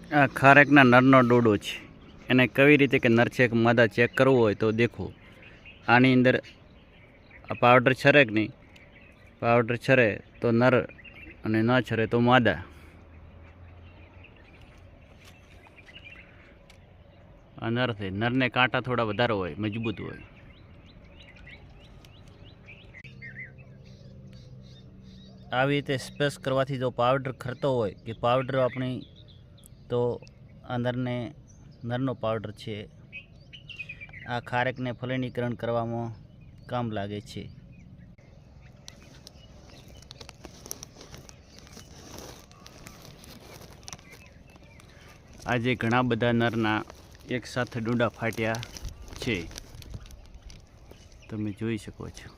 આ ખારેકના નરનો ડોડો છે. એને કેવી રીતે કે નર છે કે માદા ચેક કરવું હોય તો દેખો, આની અંદર આ પાવડર છરે કે નહીં, પાવડર છરે તો નર અને ન છરે તો માદા. આ નર છે. નરને કાંટા થોડા વધારે હોય, મજબૂત હોય. આવી રીતે સ્પેસ કરવાથી જો પાવડર ખરતો હોય કે પાવડર આપણી તો આ નરનો પાવડર છે. આ ખારેકને ફલનીકરણ કરવામાં કામ લાગે છે. આજે ઘણા બધા નરના એક સાથે ડૂંડા ફાટ્યા છે, તમે જોઈ શકો છો.